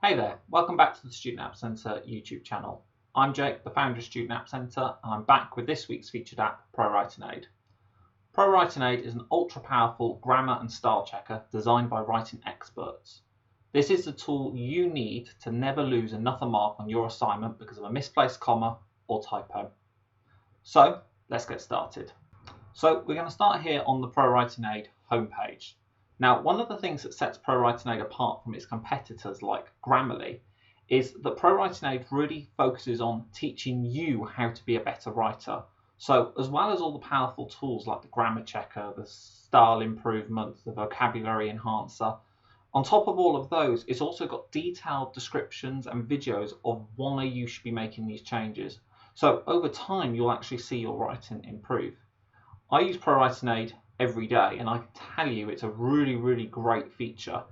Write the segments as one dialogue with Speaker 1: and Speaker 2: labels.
Speaker 1: Hey there, welcome back to the Student App Centre YouTube channel. I'm Jake, the founder of Student App Centre, and I'm back with this week's featured app, ProWritingAid. ProWritingAid is an ultra-powerful grammar and style checker designed by writing experts. This is the tool you need to never lose another mark on your assignment because of a misplaced comma or typo. So, let's get started. So, we're going to start here on the ProWritingAid homepage. Now, one of the things that sets ProWritingAid apart from its competitors like Grammarly is that ProWritingAid really focuses on teaching you how to be a better writer. So as well as all the powerful tools like the grammar checker, the style improvement, the vocabulary enhancer, on top of all of those, it's also got detailed descriptions and videos of why you should be making these changes. So over time, you'll actually see your writing improve. I use ProWritingAid every day, and I can tell you it's a really great feature.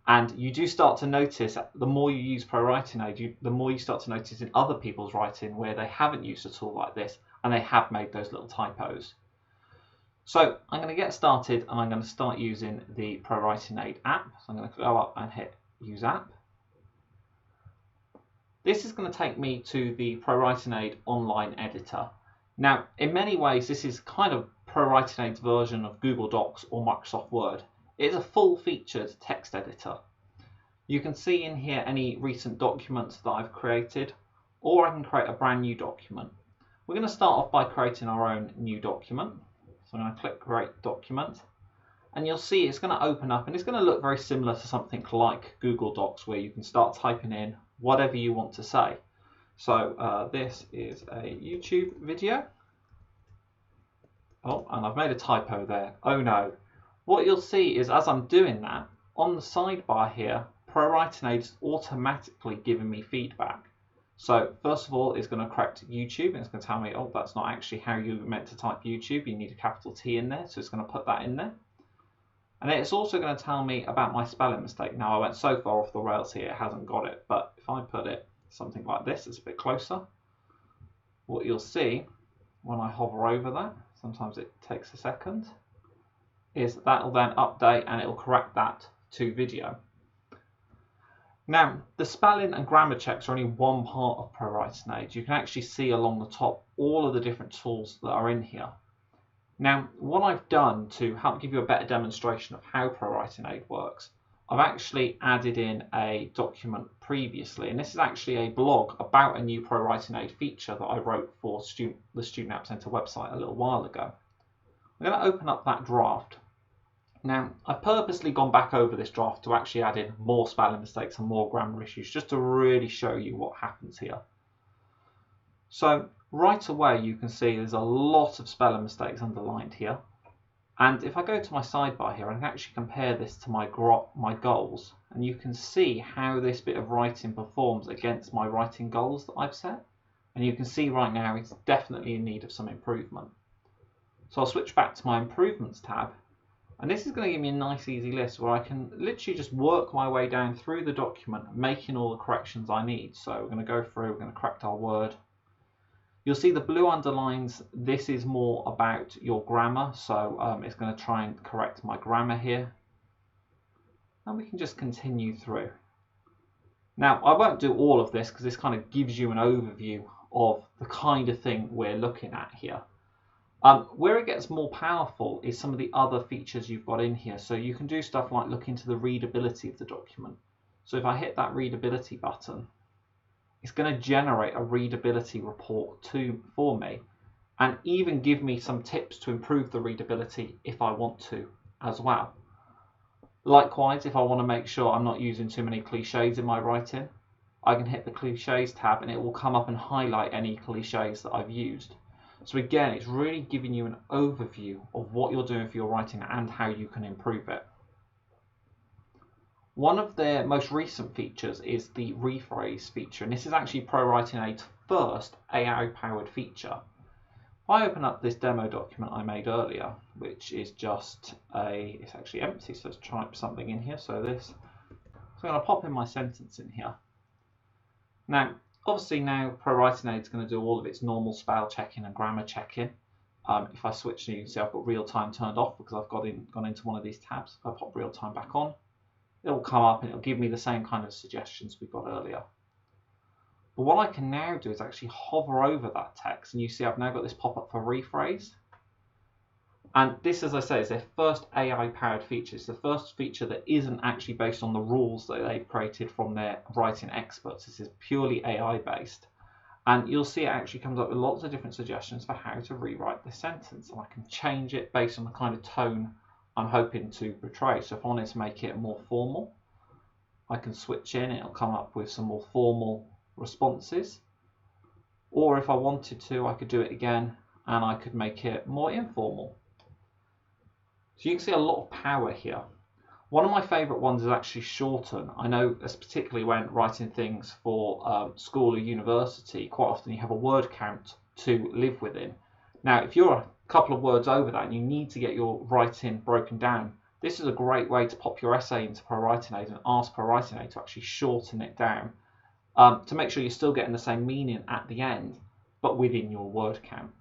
Speaker 1: And you do start to notice, the more you use ProWritingAid, the more you start to notice in other people's writing where they haven't used a tool like this and they have made those little typos. So I'm going to get started and I'm going to start using the ProWritingAid app. So I'm going to go up and hit Use App. This is going to take me to the ProWritingAid online editor. Now, in many ways, this is kind of ProWritingAid's version of Google Docs or Microsoft Word. It's a full-featured text editor. You can see in here any recent documents that I've created, or I can create a brand new document. We're going to start off by creating our own new document. So I'm going to click Create Document, and you'll see it's going to open up, and it's going to look very similar to something like Google Docs, where you can start typing in whatever you want to say. So this is a YouTube video. Oh, and I've made a typo there. Oh no. What you'll see is as I'm doing that, on the sidebar here, ProWritingAid is automatically giving me feedback. So first of all, it's going to correct YouTube, and it's going to tell me, oh, that's not actually how you meant to type YouTube. You need a capital T in there, so it's going to put that in there. And it's also going to tell me about my spelling mistake. Now, I went so far off the rails here, it hasn't got it. But if I put it something like this, it's a bit closer. What you'll see when I hover over that, sometimes it takes a second, is that will then update and it will correct that to video. Now, the spelling and grammar checks are only one part of ProWritingAid. You can actually see along the top all of the different tools that are in here. Now, what I've done to help give you a better demonstration of how ProWritingAid works, I've actually added in a document previously, and this is actually a blog about a new ProWritingAid feature that I wrote for the Student App Centre website a little while ago. I'm going to open up that draft. Now, I've purposely gone back over this draft to actually add in more spelling mistakes and more grammar issues, just to really show you what happens here. So right away, you can see there's a lot of spelling mistakes underlined here. And if I go to my sidebar here, I can actually compare this to my goals, and you can see how this bit of writing performs against my writing goals that I've set. And you can see right now it's definitely in need of some improvement. So I'll switch back to my improvements tab, and this is going to give me a nice easy list where I can literally just work my way down through the document, making all the corrections I need. So we're going to go through, we're going to correct our word. You'll see the blue underlines, this is more about your grammar, so it's going to try and correct my grammar here. And we can just continue through. Now, I won't do all of this because this kind of gives you an overview of the kind of thing we're looking at here. Where it gets more powerful is some of the other features you've got in here. So you can do stuff like look into the readability of the document. So if I hit that readability button, it's going to generate a readability report for me, and even give me some tips to improve the readability if I want to as well. Likewise, if I want to make sure I'm not using too many cliches in my writing, I can hit the cliches tab and it will come up and highlight any cliches that I've used. So again, it's really giving you an overview of what you're doing for your writing and how you can improve it. One of their most recent features is the rephrase feature, and this is actually ProWritingAid's first AI-powered feature. If I open up this demo document I made earlier, which is just it's actually empty, so let's type something in here. So I'm going to pop in my sentence in here. Now, obviously now ProWritingAid is going to do all of its normal spell checking and grammar checking. If I switch, you can see I've got real time turned off because I've gone into one of these tabs. If I pop real time back on, it'll come up and it'll give me the same kind of suggestions we got earlier. But what I can now do is actually hover over that text, and you see I've now got this pop-up for rephrase. And this, as I say, is their first AI-powered feature. It's the first feature that isn't actually based on the rules that they've created from their writing experts. This is purely AI-based. And you'll see it actually comes up with lots of different suggestions for how to rewrite the sentence. And I can change it based on the kind of tone I'm hoping to portray. So if I wanted to make it more formal, I can switch in. It'll come up with some more formal responses. Or if I wanted to, I could do it again and I could make it more informal. So you can see a lot of power here. One of my favourite ones is actually shorten. I know, particularly when writing things for school or university, quite often you have a word count to live within. Now, if you're a couple of words over that and you need to get your writing broken down, this is a great way to pop your essay into ProWritingAid and ask ProWritingAid to actually shorten it down to make sure you're still getting the same meaning at the end, but within your word count.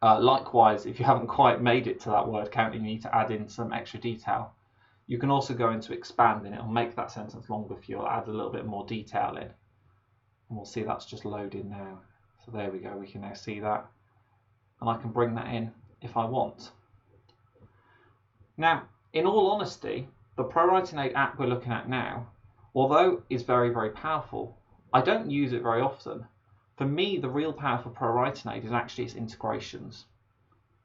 Speaker 1: Likewise, if you haven't quite made it to that word count and you need to add in some extra detail, you can also go into expand and it'll make that sentence longer for you. It'll add a little bit more detail in. And we'll see that's just loading now. So there we go, we can now see that. And I can bring that in if I want. Now, in all honesty, the ProWritingAid app we're looking at now, although it's very, very powerful, I don't use it very often. For me, the real power for ProWritingAid is actually its integrations.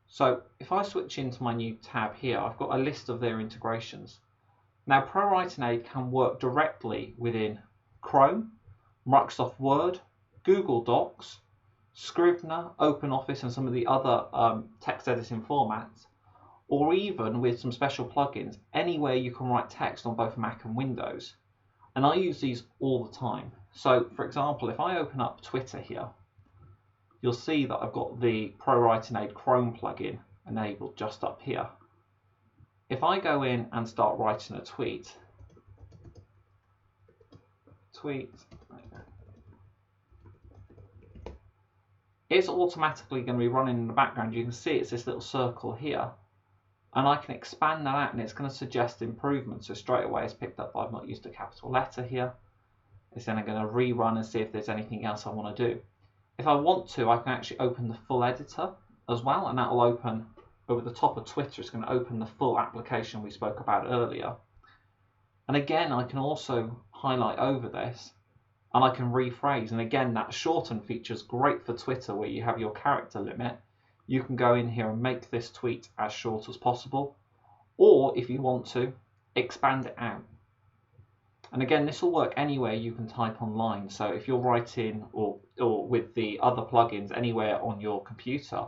Speaker 1: So if I switch into my new tab here, I've got a list of their integrations. Now, ProWritingAid can work directly within Chrome, Microsoft Word, Google Docs, Scrivener, OpenOffice, and some of the other text editing formats, or even with some special plugins, anywhere you can write text on both Mac and Windows. And I use these all the time. So, for example, if I open up Twitter here, you'll see that I've got the ProWritingAid Chrome plugin enabled just up here. If I go in and start writing a tweet, it's automatically going to be running in the background. You can see it's this little circle here, and I can expand that out and it's going to suggest improvements. So straight away it's picked up that I've not used a capital letter here. It's then going to rerun and see if there's anything else I want to do. If I want to, I can actually open the full editor as well, and that will open over the top of Twitter. It's going to open the full application we spoke about earlier. And again, I can also highlight over this and I can rephrase. And again, that shorten feature is great for Twitter where you have your character limit. You can go in here and make this tweet as short as possible, or if you want to, expand it out. And again, this will work anywhere you can type online. So if you're writing or with the other plugins anywhere on your computer,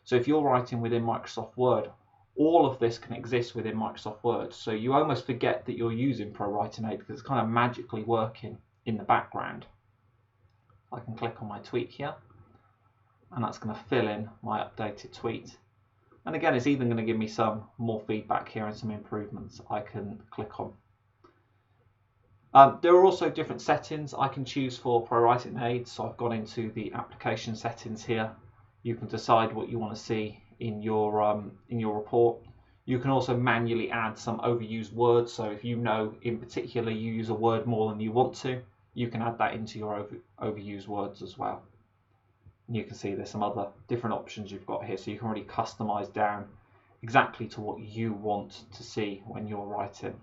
Speaker 1: so if you're writing within Microsoft Word, all of this can exist within Microsoft Word. So you almost forget that you're using ProWritingAid because it's kind of magically working in the background. I can click on my tweet here, and that's going to fill in my updated tweet. And again, it's even going to give me some more feedback here and some improvements I can click on. There are also different settings I can choose for ProWritingAid. So I've gone into the application settings here. You can decide what you want to see in your report. You can also manually add some overused words. So if you know in particular you use a word more than you want to, you can add that into your overused words as well. And you can see there's some other different options you've got here. So you can really customize down exactly to what you want to see when you're writing.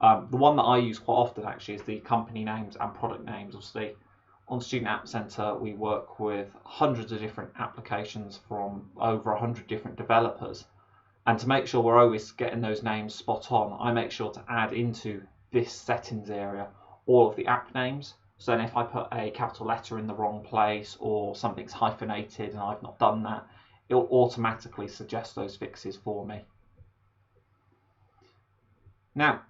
Speaker 1: The one that I use quite often actually is the company names and product names. Obviously, on Student App Center, we work with hundreds of different applications from over 100 different developers. And to make sure we're always getting those names spot on, I make sure to add into this settings area all of the app names. So then if I put a capital letter in the wrong place or something's hyphenated and I've not done that, it'll automatically suggest those fixes for me. Now,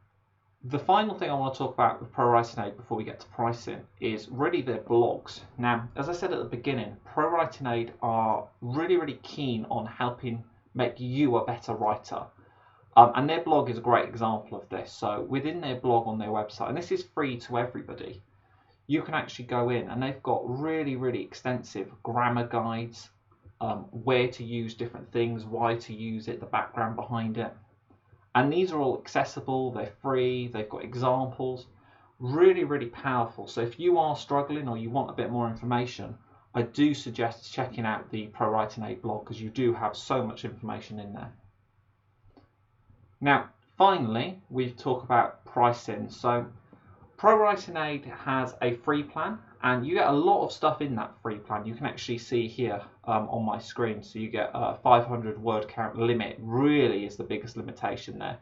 Speaker 1: the final thing I want to talk about with ProWritingAid before we get to pricing is really their blogs. Now, as I said at the beginning, ProWritingAid are really keen on helping make you a better writer. And their blog is a great example of this. So within their blog on their website, and this is free to everybody, you can actually go in and they've got really extensive grammar guides, where to use different things, why to use it, the background behind it. And these are all accessible, they're free, they've got examples, really, really powerful. So if you are struggling or you want a bit more information, I do suggest checking out the ProWritingAid blog because you do have so much information in there. Now, finally, we talk about pricing. So ProWritingAid has a free plan, and you get a lot of stuff in that free plan. You can actually see here on my screen. So you get a 500 word count limit, really is the biggest limitation there.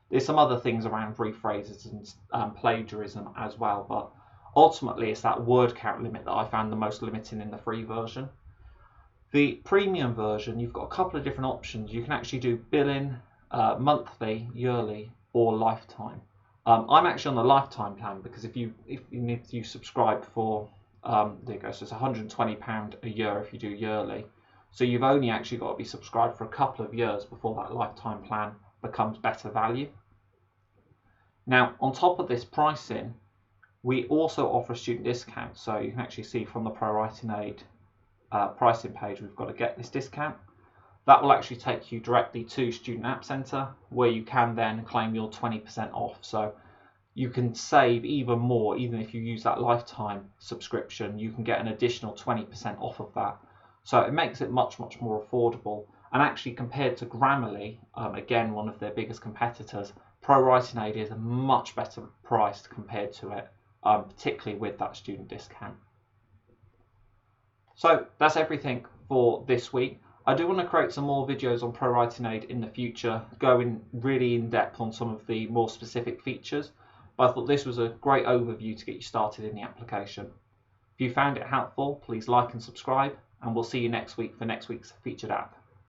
Speaker 1: There's some other things around rephrases and plagiarism as well, but ultimately it's that word count limit that I found the most limiting in the free version. The premium version, you've got a couple of different options. You can actually do billing, monthly, yearly, or lifetime. I'm actually on the lifetime plan because if you subscribe for there you go, so it's £120 a year if you do yearly. So you've only actually got to be subscribed for a couple of years before that lifetime plan becomes better value. Now, on top of this pricing, we also offer a student discount. So you can actually see from the ProWritingAid pricing page, we've got to get this discount. That will actually take you directly to Student App Centre, where you can then claim your 20% off. So you can save even more, even if you use that lifetime subscription, you can get an additional 20% off of that. So it makes it much, much more affordable. And actually compared to Grammarly, again, one of their biggest competitors, ProWritingAid is much better priced compared to it, particularly with that student discount. So that's everything for this week. I do want to create some more videos on ProWritingAid in the future, going really in depth on some of the more specific features, but I thought this was a great overview to get you started in the application. If you found it helpful, please like and subscribe, and we'll see you next week for next week's featured app.